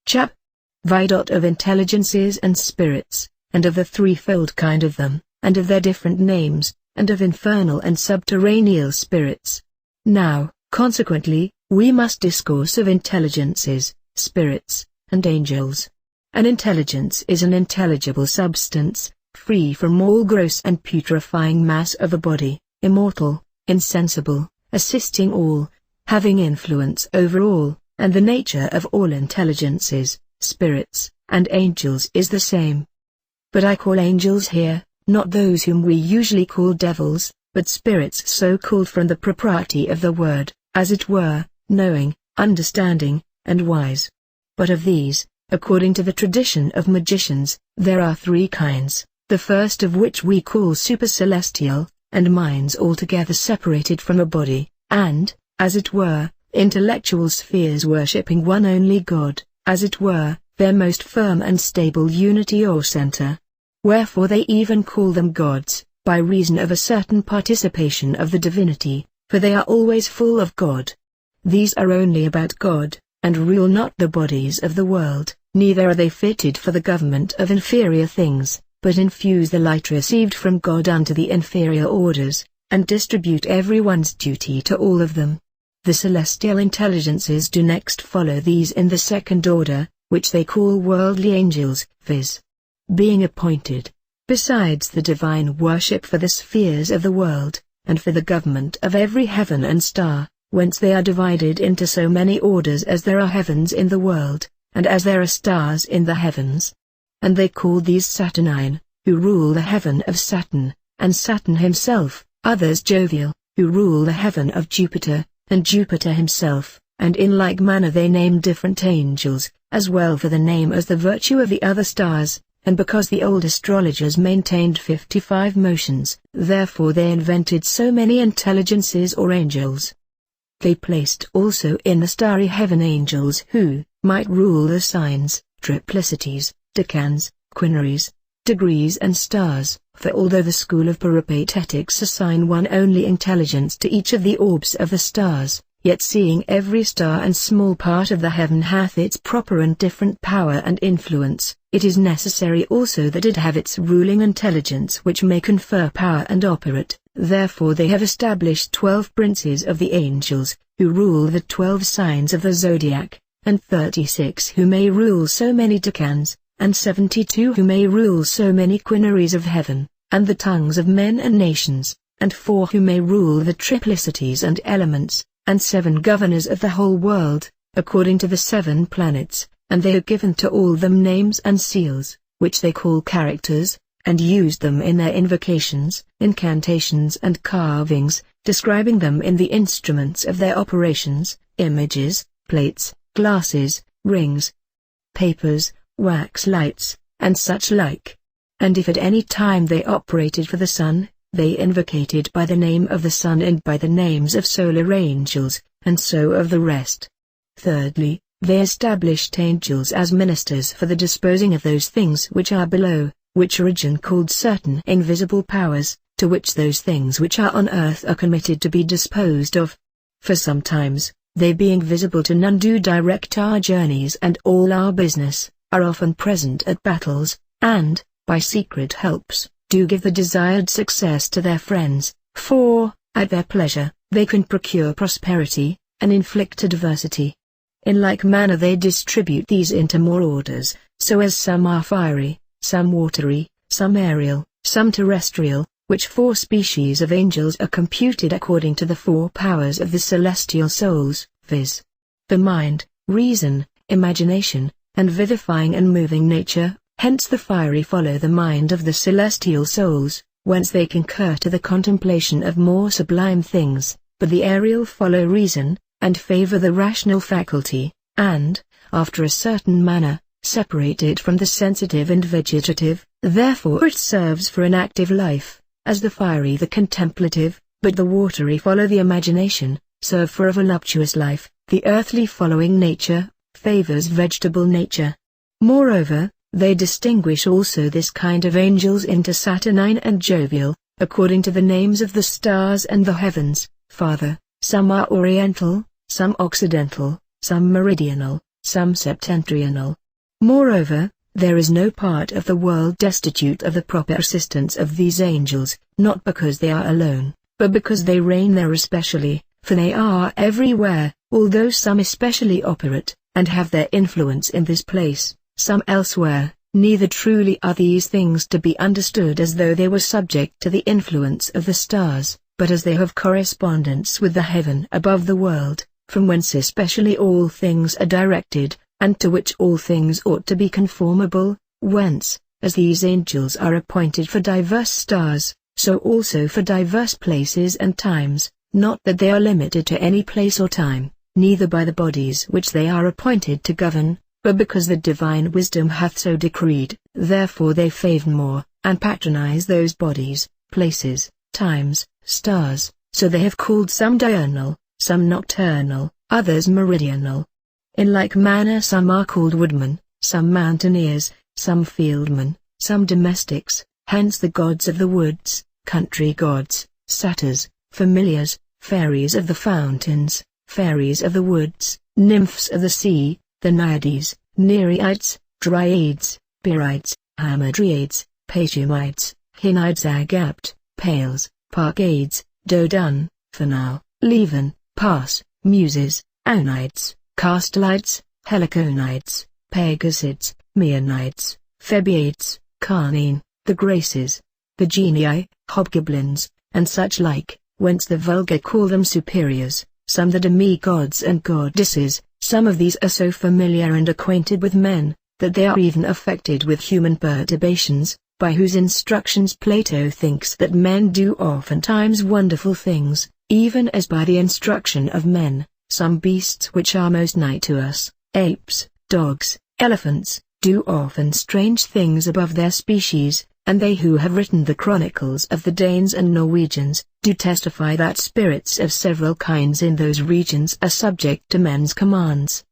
CHAP. Of intelligences and spirits, and of the threefold kind of them, and of their different names, and of infernal and subterranean spirits. Now, consequently, we must discourse of intelligences, spirits, and angels. An intelligence is an intelligible substance, free from all gross and putrefying mass of a body, immortal, insensible, assisting all, having influence over all, and the nature of all intelligences, spirits, and angels is the same. But I call angels here, not those whom we usually call devils, but spirits so called from the propriety of the word, as it were, knowing, understanding, and wise. But of these, according to the tradition of magicians, there are three kinds, the first of which we call supercelestial, and minds altogether separated from a body, and, as it were, intellectual spheres worshipping one only God, as it were, their most firm and stable unity or center. Wherefore they even call them gods, by reason of a certain participation of the divinity, for they are always full of God. These are only about God, and rule not the bodies of the world, neither are they fitted for the government of inferior things, but infuse the light received from God unto the inferior orders, and distribute every one's duty to all of them. The celestial intelligences do next follow these in the second order, which they call worldly angels, viz. Being appointed, besides the divine worship for the spheres of the world, and for the government of every heaven and star, whence they are divided into so many orders as there are heavens in the world, and as there are stars in the heavens. And they call these Saturnine, who rule the heaven of Saturn, and Saturn himself, others Jovial, who rule the heaven of Jupiter, and Jupiter himself, and in like manner they name different angels, as well for the name as the virtue of the other stars, and because the old astrologers maintained 55 motions, therefore they invented so many intelligences or angels. They placed also in the starry heaven angels who might rule the signs, triplicities, decans, quinaries, degrees and stars, for although the school of peripatetics assign one only intelligence to each of the orbs of the stars, yet seeing every star and small part of the heaven hath its proper and different power and influence, it is necessary also that it have its ruling intelligence which may confer power and operate. Therefore they have established 12 princes of the angels, who rule the 12 signs of the zodiac, and 36 who may rule so many decans, and 72 who may rule so many quinaries of heaven, and the tongues of men and nations, and 4 who may rule the triplicities and elements, and 7 governors of the whole world, according to the 7 planets, and they have given to all them names and seals, which they call characters, and used them in their invocations, incantations and carvings, describing them in the instruments of their operations, images, plates, glasses, rings, papers, wax lights, and such like. And if at any time they operated for the sun, they invocated by the name of the sun and by the names of solar angels, and so of the rest. Thirdly, they established angels as ministers for the disposing of those things which are below, which Origen called certain invisible powers, to which those things which are on earth are committed to be disposed of. For sometimes, they being visible to none do direct our journeys and all our business, are often present at battles, and, by secret helps, do give the desired success to their friends, for, at their pleasure, they can procure prosperity, and inflict adversity. In like manner they distribute these into more orders, so as some are fiery, some watery, some aerial, some terrestrial, which 4 species of angels are computed according to the 4 powers of the celestial souls, viz. The mind, reason, imagination, and vivifying and moving nature. Hence the fiery follow the mind of the celestial souls, whence they concur to the contemplation of more sublime things, but the aerial follow reason, and favor the rational faculty, and, after a certain manner, separate it from the sensitive and vegetative, therefore it serves for an active life, as the fiery the contemplative, but the watery follow the imagination, serve for a voluptuous life, the earthly following nature, favors vegetable nature. Moreover, they distinguish also this kind of angels into Saturnine and Jovial, according to the names of the stars and the heavens. Farther, some are oriental, some occidental, some meridional, some septentrional. Moreover, there is no part of the world destitute of the proper assistance of these angels, not because they are alone, but because they reign there especially, for they are everywhere, although some especially operate, and have their influence in this place, some elsewhere. Neither truly are these things to be understood as though they were subject to the influence of the stars, but as they have correspondence with the heaven above the world, from whence especially all things are directed, and to which all things ought to be conformable, whence, as these angels are appointed for diverse stars, so also for diverse places and times, not that they are limited to any place or time, neither by the bodies which they are appointed to govern, but because the divine wisdom hath so decreed, therefore they favor more, and patronize those bodies, places, times, stars, so they have called some diurnal, some nocturnal, others meridional. In like manner some are called woodmen, some mountaineers, some fieldmen, some domestics, hence the gods of the woods, country gods, satyrs, familiars, fairies of the fountains, fairies of the woods, nymphs of the sea, the Naiades, Nereids, Dryads, Pyrrhids, Hamadryades, Patumides, Hinnides Agapt, Pales, Parcades, Dodun, Fanal, Leven, Pas, Muses, Aonides, Castellites, Heliconides, Pegasids, Meonides, Phoebeids, Carnine, the Graces, the Genii, Hobgoblins, and such like, whence the vulgar call them superiors, some the demigods and goddesses. Some of these are so familiar and acquainted with men, that they are even affected with human perturbations, by whose instructions Plato thinks that men do oftentimes wonderful things, even as by the instruction of men, some beasts which are most nigh to us, apes, dogs, elephants, do often strange things above their species, and they who have written the chronicles of the Danes and Norwegians, do testify that spirits of several kinds in those regions are subject to men's commands.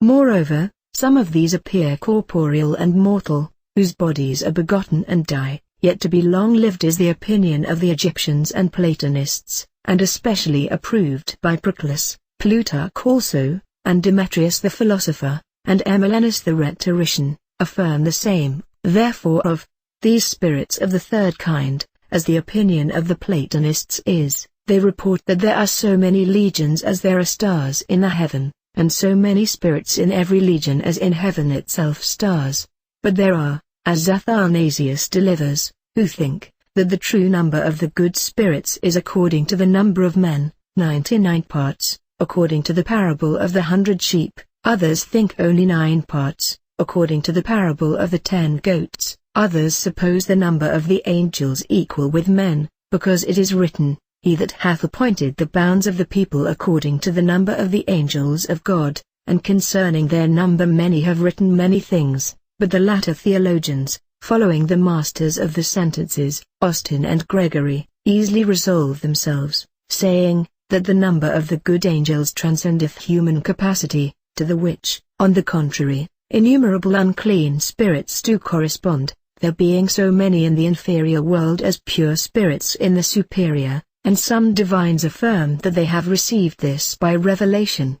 Moreover, some of these appear corporeal and mortal, whose bodies are begotten and die, yet to be long-lived is the opinion of the Egyptians and Platonists, and especially approved by Proclus, Plutarch also, and Demetrius the philosopher, and Emilianus the rhetorician, affirm the same. Therefore of these spirits of the third kind, as the opinion of the Platonists is, they report that there are so many legions as there are stars in the heaven, and so many spirits in every legion as in heaven itself stars. But there are, as Athanasius delivers, who think that the true number of the good spirits is according to the number of men, 99 parts, according to the parable of the 100 sheep. Others think only 9 parts, according to the parable of the 10 goats. Others suppose the number of the angels equal with men, because it is written, He that hath appointed the bounds of the people according to the number of the angels of God, and concerning their number many have written many things. But the latter theologians, following the masters of the sentences, Austin and Gregory, easily resolve themselves, saying, that the number of the good angels transcendeth human capacity, to the which, on the contrary, innumerable unclean spirits do correspond, there being so many in the inferior world as pure spirits in the superior, and some divines affirm that they have received this by revelation.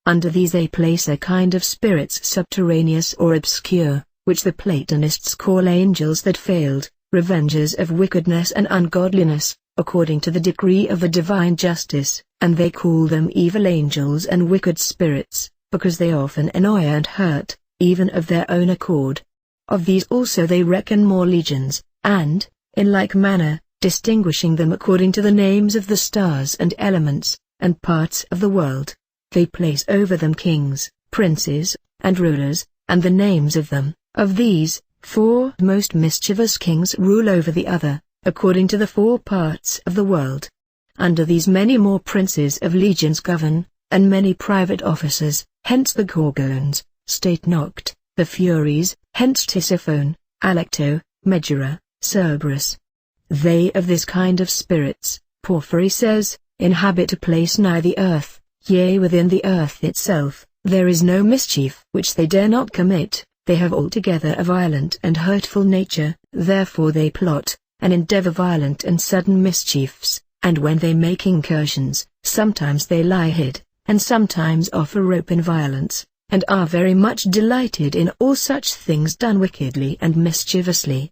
Under these they place a kind of spirits subterraneous or obscure, which the Platonists call angels that failed, revengers of wickedness and ungodliness, according to the decree of the divine justice, and they call them evil angels and wicked spirits, because they often annoy and hurt, even of their own accord. Of these also they reckon more legions, and, in like manner, distinguishing them according to the names of the stars and elements, and parts of the world, they place over them kings, princes, and rulers, and the names of them. Of these, 4 most mischievous kings rule over the other, according to the 4 parts of the world. Under these many more princes of legions govern, and many private officers, hence the Gorgons, State Noct, the Furies, hence Tisiphone, Alecto, Megara, Cerberus. They of this kind of spirits, Porphyry says, inhabit a place nigh the earth, yea within the earth itself. There is no mischief which they dare not commit, they have altogether a violent and hurtful nature, therefore they plot, and endeavor violent and sudden mischiefs, and when they make incursions, sometimes they lie hid, and sometimes offer open violence, and are very much delighted in all such things done wickedly and mischievously.